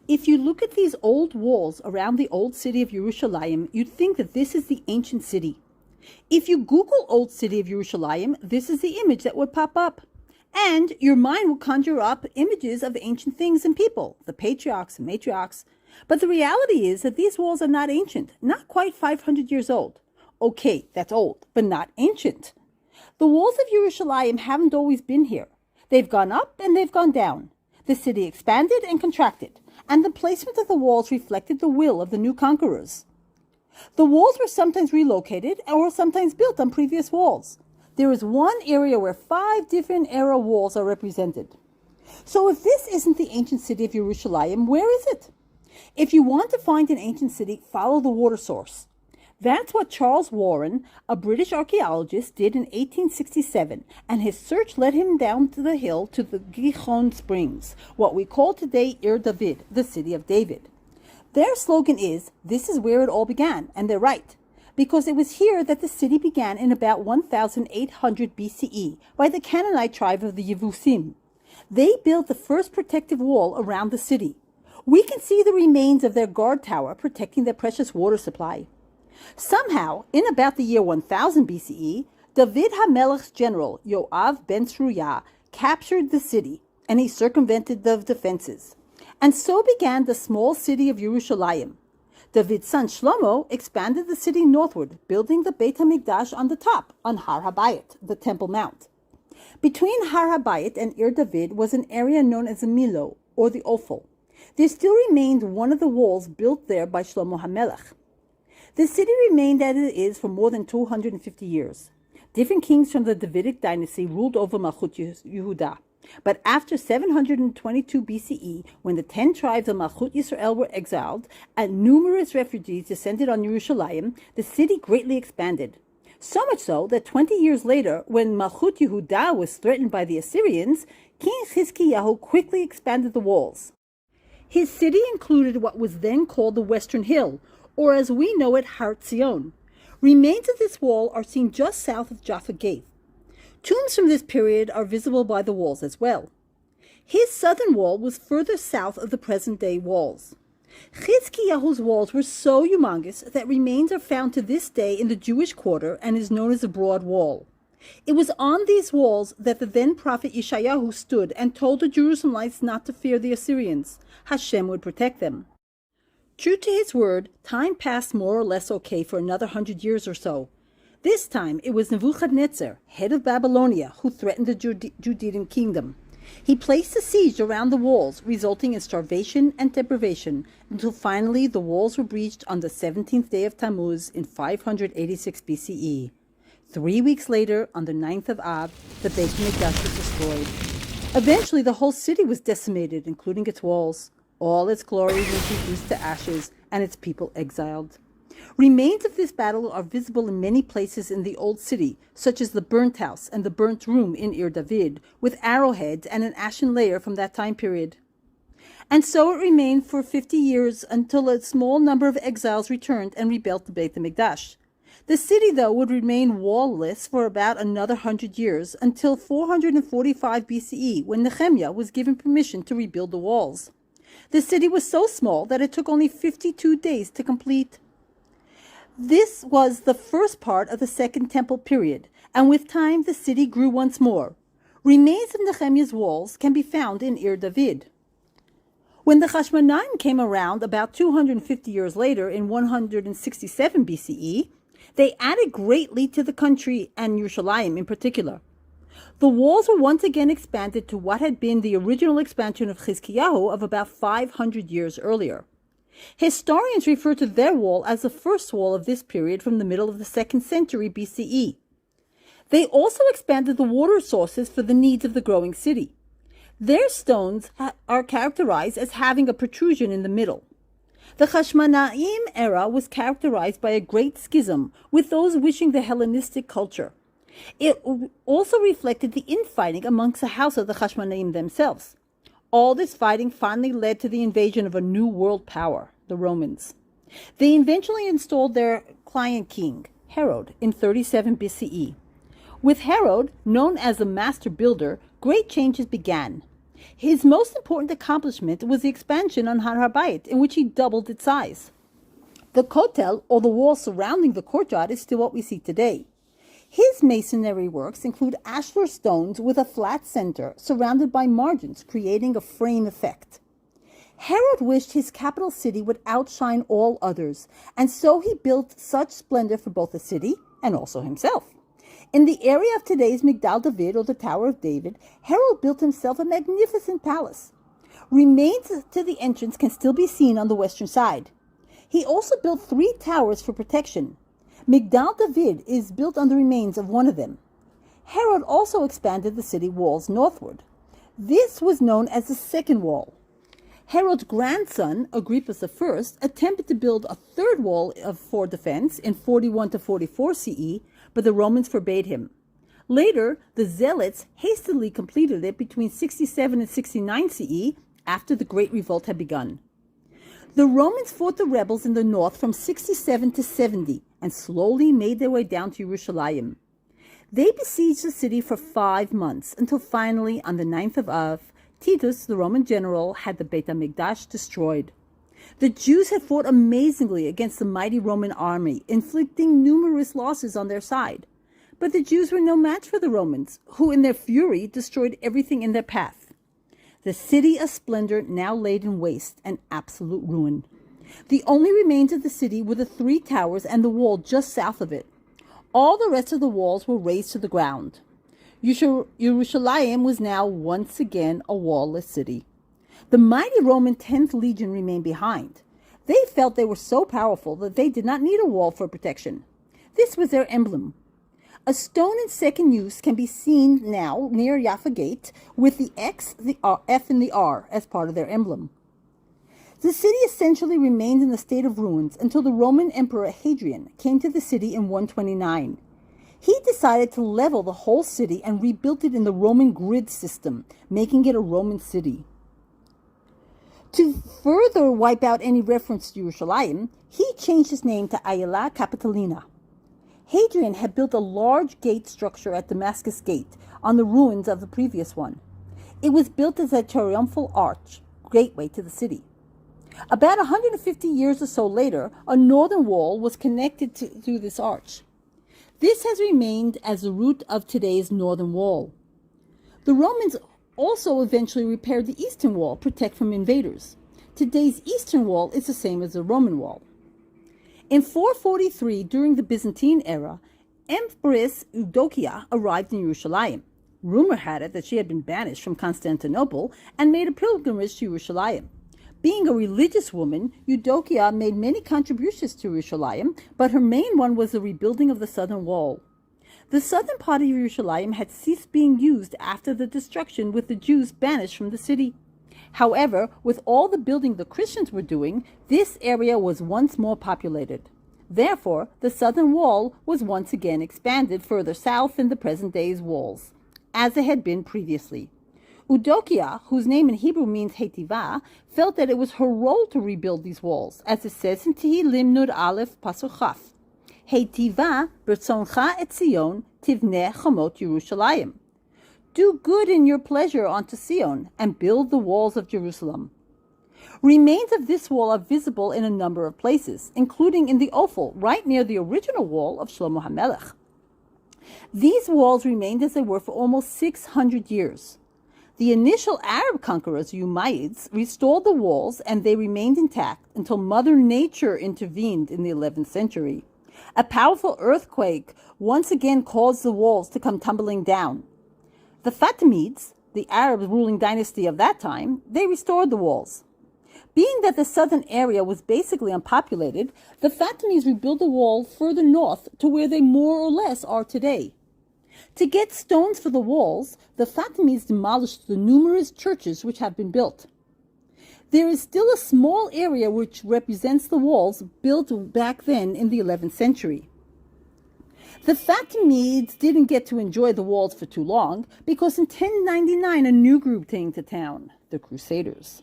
If you look at these old walls around the old city of Yerushalayim, you'd think that this is the ancient city. If you Google Old City of Yerushalayim, this is the image that would pop up. And your mind will conjure up images of ancient things and people, the patriarchs and matriarchs. But the reality is that these walls are not ancient, not quite 500 years old. Okay, that's old, but not ancient. The walls of Yerushalayim haven't always been here. They've gone up and they've gone down. The city expanded and contracted, and the placement of the walls reflected the will of the new conquerors. The walls were sometimes relocated or sometimes built on previous walls. There is one area where 5 different era walls are represented. So if this isn't the ancient city of Yerushalayim, where is it? If you want to find an ancient city, follow the water source. That's what Charles Warren, a British archaeologist, did in 1867, and his search led him down to the hill to the Gihon Springs, what we call today Ir David, the city of David. Their slogan is, "This is where it all began," and they're right, because it was here that the city began in about 1800 BCE by the Canaanite tribe of the Yevusim. They built the first protective wall around the city. We can see the remains of their guard tower protecting their precious water supply. Somehow, in about the year 1000 BCE, David HaMelech's general, Yoav ben Tzruya, captured the city, and he circumvented the defenses. And so began the small city of Yerushalayim. David's son Shlomo expanded the city northward, building the Beit HaMikdash on the top, on Har HaBayit, the Temple Mount. Between Har HaBayit and Ir David was an area known as the Milo, or the Ophel. There still remained one of the walls built there by Shlomo HaMelech. The city remained as it is for more than 250 years. Different kings from the Davidic dynasty ruled over Malchut Yehuda. But after 722 BCE, when the 10 tribes of Malchut Yisrael were exiled and numerous refugees descended on Yerushalayim, the city greatly expanded. So much so that 20 years later, when Malchut Yehuda was threatened by the Assyrians, King Chizkiyahu quickly expanded the walls. His city included what was then called the Western Hill, or as we know it, Har Zion. Remains of this wall are seen just south of Jaffa Gate. Tombs from this period are visible by the walls as well. His southern wall was further south of the present-day walls. Chizkiyahu's walls were so humongous that remains are found to this day in the Jewish quarter and is known as the Broad Wall. It was on these walls that the then prophet Yeshayahu stood and told the Jerusalemites not to fear the Assyrians. Hashem would protect them. True to his word, time passed more or less okay for another 100 years or so. This time it was Nebuchadnezzar, head of Babylonia, who threatened the Judean kingdom. He placed a siege around the walls, resulting in starvation and deprivation, until finally the walls were breached on the 17th day of Tammuz in 586 BCE. 3 weeks later, on the 9th of Av, the Beit HaMikdash was destroyed. Eventually the whole city was decimated, including its walls. All its glory was reduced to ashes, and its people exiled. Remains of this battle are visible in many places in the old city, such as the burnt house and the burnt room in Ir David, with arrowheads and an ashen layer from that time period. And so it remained for 50 years until a small number of exiles returned and rebuilt the Beit HaMikdash. The city, though, would remain wall-less for about another 100 years, until 445 BCE, when Nehemiah was given permission to rebuild the walls. The city was so small that it took only 52 days to complete. This was the first part of the Second Temple period, and with time the city grew once more. Remains of Nehemiah's walls can be found in Ir David. When the Hasmonean came around about 250 years later in 167 BCE, they added greatly to the country and Yerushalayim in particular. The walls were once again expanded to what had been the original expansion of Chizkiyahu of about 500 years earlier. Historians refer to their wall as the first wall of this period from the middle of the 2nd century BCE. They also expanded the water sources for the needs of the growing city. Their stones are characterized as having a protrusion in the middle. The Hasmonean era was characterized by a great schism with those wishing the Hellenistic culture. It also reflected the infighting amongst the house of the Hasmonean themselves. All this fighting finally led to the invasion of a new world power, the Romans. They eventually installed their client king, Herod, in 37 BCE. With Herod, known as the master builder, great changes began. His most important accomplishment was the expansion on Har HaBayit, in which he doubled its size. The Kotel, or the wall surrounding the courtyard, is still what we see today. His masonry works include ashlar stones with a flat center surrounded by margins, creating a frame effect. Herod wished his capital city would outshine all others, and so he built such splendor for both the city and also himself. In the area of today's Migdal David, or the Tower of David, Herod built himself a magnificent palace. Remains to the entrance can still be seen on the western side. He also built 3 towers for protection. Migdal David is built on the remains of one of them. Herod also expanded the city walls northward. This was known as the Second Wall. Herod's grandson, Agrippus I, attempted to build a third wall for defense in 41 to 44 CE, but the Romans forbade him. Later, the Zealots hastily completed it between 67 and 69 CE, after the Great Revolt had begun. The Romans fought the rebels in the north from 67 to 70 and slowly made their way down to Yerushalayim. They besieged the city for 5 months, until finally, on the 9th of Av, Titus, the Roman general, had the Beit HaMikdash destroyed. The Jews had fought amazingly against the mighty Roman army, inflicting numerous losses on their side. But the Jews were no match for the Romans, who in their fury destroyed everything in their path. The city of splendor now laid in waste and absolute ruin. The only remains of the city were the 3 towers and the wall just south of it. All the rest of the walls were razed to the ground. Yerushalayim was now once again a wallless city. The mighty Roman 10th Legion remained behind. They felt they were so powerful that they did not need a wall for protection. This was their emblem. A stone in second use can be seen now near Jaffa Gate with the X, the F, and the R as part of their emblem. The city essentially remained in a state of ruins until the Roman Emperor Hadrian came to the city in 129. He decided to level the whole city and rebuilt it in the Roman grid system, making it a Roman city. To further wipe out any reference to Yerushalayim, he changed his name to Aela Capitolina. Hadrian had built a large gate structure at Damascus Gate on the ruins of the previous one. It was built as a triumphal arch, gateway to the city. About 150 years or so later, a northern wall was connected to this arch. This has remained as the root of today's northern wall. The Romans also eventually repaired the eastern wall, protect from invaders. Today's eastern wall is the same as the Roman wall. In 443, during the Byzantine era, Empress Eudokia arrived in Yerushalayim. Rumor had it that she had been banished from Constantinople and made a pilgrimage to Yerushalayim. Being a religious woman, Eudokia made many contributions to Yerushalayim, but her main one was the rebuilding of the southern wall. The southern part of Yerushalayim had ceased being used after the destruction, with the Jews banished from the city. However, with all the building the Christians were doing, this area was once more populated. Therefore, the southern wall was once again expanded further south in the present day's walls, as it had been previously. Eudokia, whose name in Hebrew means Hetiva, felt that it was her role to rebuild these walls, as it says in Tehillim Nud Aleph Pasuk Chaf. Hetiva b'rtzoncha et Zion tivneh chamot Yerushalayim. Do good in your pleasure unto Zion, and build the walls of Jerusalem. Remains of this wall are visible in a number of places, including in the Ophel, right near the original wall of Shlomo HaMelech. These walls remained as they were for almost 600 years. The initial Arab conquerors, Umayyads, restored the walls, and they remained intact until Mother Nature intervened in the 11th century. A powerful earthquake once again caused the walls to come tumbling down. The Fatimids, the Arab ruling dynasty of that time, they restored the walls. Being that the southern area was basically unpopulated, the Fatimids rebuilt the wall further north to where they more or less are today. To get stones for the walls, the Fatimids demolished the numerous churches which have been built. There is still a small area which represents the walls built back then in the 11th century. The Fatimids didn't get to enjoy the walls for too long, because in 1099 a new group came to town, the Crusaders.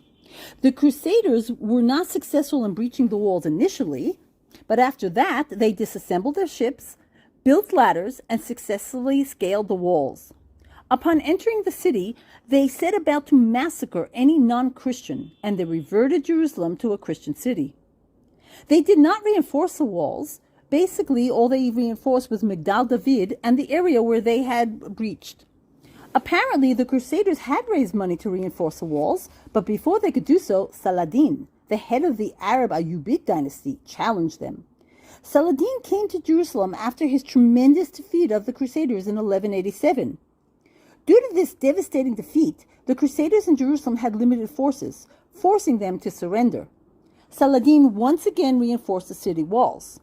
The Crusaders were not successful in breaching the walls initially, but after that they disassembled their ships, built ladders, and successfully scaled the walls. Upon entering the city, they set about to massacre any non-Christian, and they reverted Jerusalem to a Christian city. They did not reinforce the walls. Basically, all they reinforced was Migdal David and the area where they had breached. Apparently, the Crusaders had raised money to reinforce the walls, but before they could do so, Saladin, the head of the Arab Ayyubid dynasty, challenged them. Saladin came to Jerusalem after his tremendous defeat of the Crusaders in 1187. Due to this devastating defeat, the Crusaders in Jerusalem had limited forces, forcing them to surrender. Saladin once again reinforced the city walls.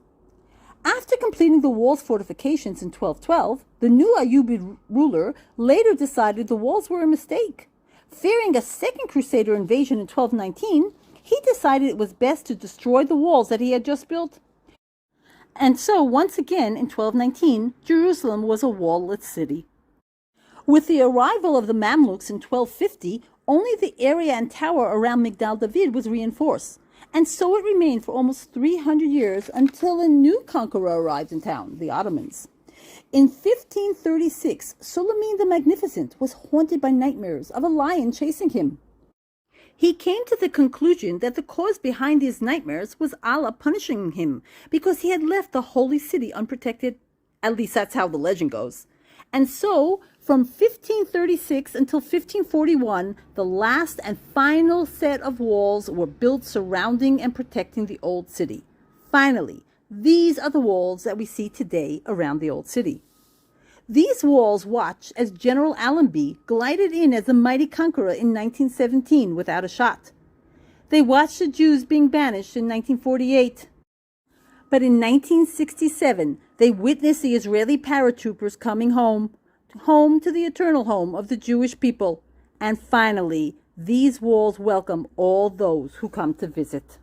After completing the wall's fortifications in 1212, the new Ayyubid ruler later decided the walls were a mistake. Fearing a second Crusader invasion in 1219, he decided it was best to destroy the walls that he had just built. And so, once again, in 1219, Jerusalem was a wall-less city. With the arrival of the Mamluks in 1250, only the area and tower around Migdal David was reinforced, and so it remained for almost 300 years until a new conqueror arrived in town, the Ottomans. In 1536, Suleiman the Magnificent was haunted by nightmares of a lion chasing him. He came to the conclusion that the cause behind his nightmares was Allah punishing him because he had left the holy city unprotected. At least that's how the legend goes. And so, from 1536 until 1541, the last and final set of walls were built surrounding and protecting the old city. Finally, these are the walls that we see today around the old city. These walls watched as General Allenby glided in as a mighty conqueror in 1917 without a shot. They watched the Jews being banished in 1948. But in 1967, they witnessed the Israeli paratroopers coming home to the eternal home of the Jewish people. And finally, these walls welcome all those who come to visit.